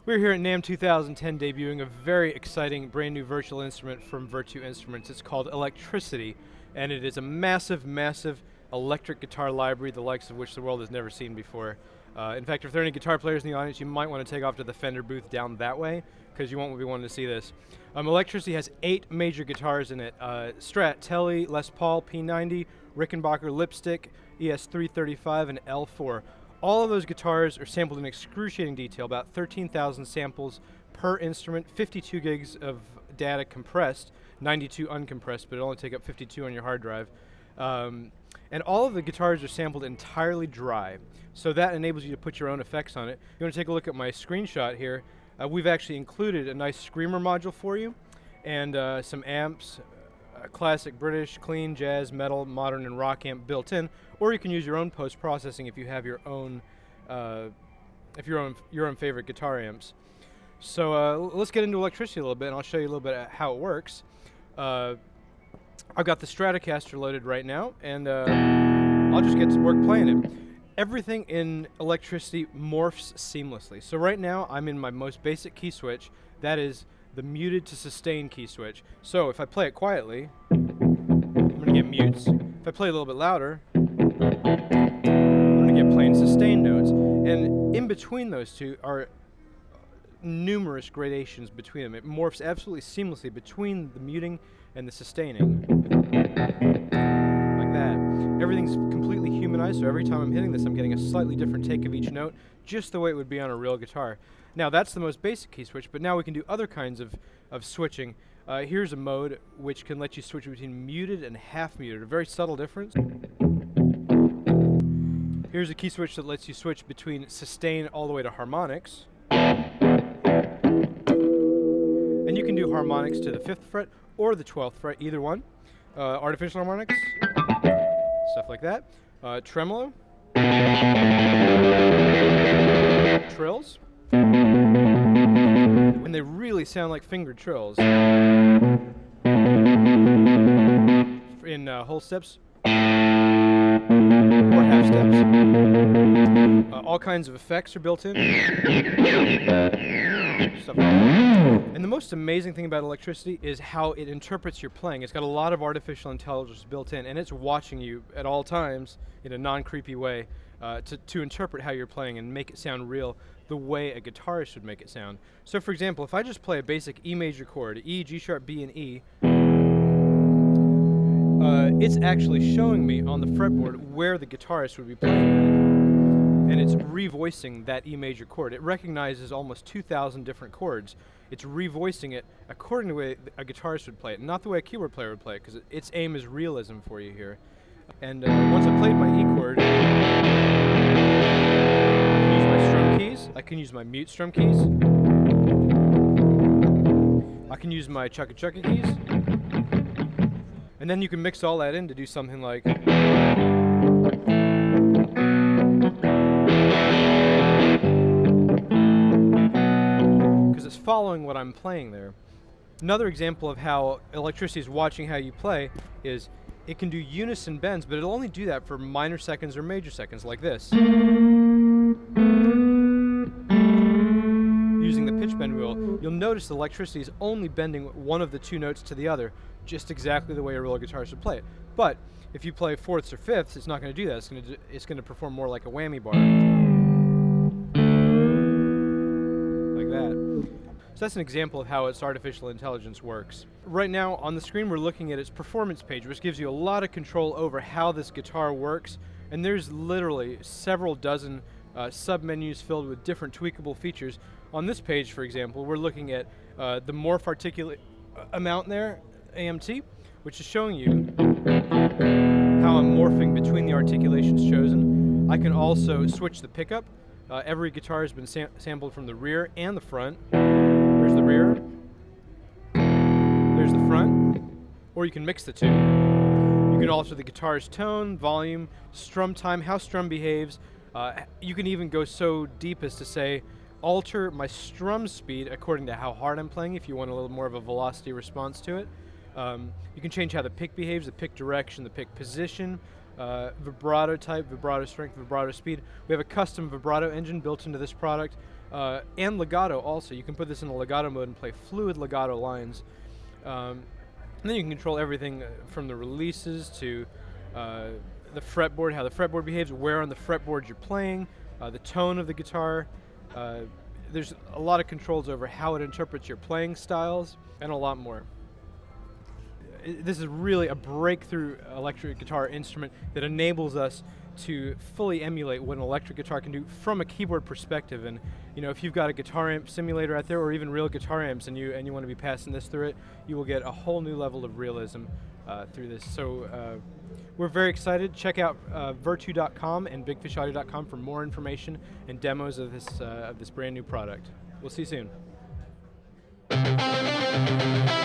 We're here at NAMM 2010 debuting a very exciting brand new virtual instrument from Vir2 Instruments. It's called Electri6ity, and it is a massive, massive electric guitar library, the likes of which the world has never seen before. In fact, if there are any guitar players in the audience, you might want to take off to the Fender booth down that way, because you won't be wanting to see this. Electri6ity has 8 major guitars in it. Strat, Tele, Les Paul, P90, Rickenbacker Lipstick, ES335, and L4. All of those guitars are sampled in excruciating detail, about 13,000 samples per instrument, 52 gigs of data compressed, 92 uncompressed, but it'll only take up 52 on your hard drive. And all of the guitars are sampled entirely dry, so that enables you to put your own effects on it. You want to take a look at my screenshot here. We've actually included a nice screamer module for you, and some amps, classic British, clean, jazz, metal, modern, and rock amp built in, or you can use your own post-processing if you have your own, your own favorite guitar amps. So let's get into Electri6ity a little bit, and I'll show you a little bit how it works. I've got the Stratocaster loaded right now, and I'll just get to work playing it. Everything in Electri6ity morphs seamlessly. So right now, I'm in my most basic key switch. That is the muted to sustain key switch. So if I play it quietly, I'm going to get mutes. If I play a little bit louder, I'm going to get plain sustain notes. And in between those two are numerous gradations between them. It morphs absolutely seamlessly between the muting and the sustaining. Like that. Everything's completely humanized, so every time I'm hitting this, I'm getting a slightly different take of each note, just the way it would be on a real guitar. Now, that's the most basic key switch, but now we can do other kinds of switching. Here's a mode which can let you switch between muted and half muted, a very subtle difference. Here's a key switch that lets you switch between sustain all the way to harmonics. And you can do harmonics to the 5th fret or the 12th fret, either one. Artificial harmonics, stuff like that. Tremolo. Trills. When they really sound like fingered trills. In whole steps or half steps. All kinds of effects are built in. Stuff like that. And the most amazing thing about Electri6ity is how it interprets your playing. It's got a lot of artificial intelligence built in, and it's watching you at all times in a non-creepy way to interpret how you're playing and make it sound real the way a guitarist should make it sound. So for example, if I just play a basic E major chord, E, G sharp, B, and E, it's actually showing me on the fretboard where the guitarist would be playing, and it's revoicing that E major chord. It recognizes almost 2,000 different chords. It's revoicing it according to the way a guitarist would play it, not the way a keyboard player would play it, because its aim is realism for you here. And once I've played my E chord, I can use my mute strum keys. I can use my chukka chukka keys. And then you can mix all that in to do something like, because it's following what I'm playing there. Another example of how Electri6ity is watching how you play is it can do unison bends, but it'll only do that for minor seconds or major seconds, like this. Using the pitch bend wheel, you'll notice the Electri6ity is only bending one of the two notes to the other, just exactly the way a real guitarist would play it. But if you play 4ths or 5ths, it's not going to do that. It's going to perform more like a whammy bar. Like that. So that's an example of how its artificial intelligence works. Right now on the screen we're looking at its performance page, which gives you a lot of control over how this guitar works, and there's literally several dozen sub-menus filled with different tweakable features. On this page, for example, we're looking at the morph articulate amount there, AMT, which is showing you how I'm morphing between the articulations chosen. I can also switch the pickup. Every guitar has been sampled from the rear and the front. There's the rear, there's the front, or you can mix the two. You can alter the guitar's tone, volume, strum time, how strum behaves. You can even go so deep as to say, alter my strum speed according to how hard I'm playing if you want a little more of a velocity response to it. You can change how the pick behaves, the pick direction, the pick position, vibrato type, vibrato strength, vibrato speed. We have a custom vibrato engine built into this product. and legato also. You can put this in the legato mode and play fluid legato lines. And then you can control everything from the releases to the fretboard, how the fretboard behaves, where on the fretboard you're playing, the tone of the guitar. There's a lot of controls over how it interprets your playing styles, and a lot more. This is really a breakthrough electric guitar instrument that enables us to fully emulate what an electric guitar can do from a keyboard perspective. And you know, if you've got a guitar amp simulator out there, or even real guitar amps, and you want to be passing this through it, you will get a whole new level of realism through this. So we're very excited. Check out vir2.com and bigfishaudio.com for more information and demos of this brand new product. We'll see you soon.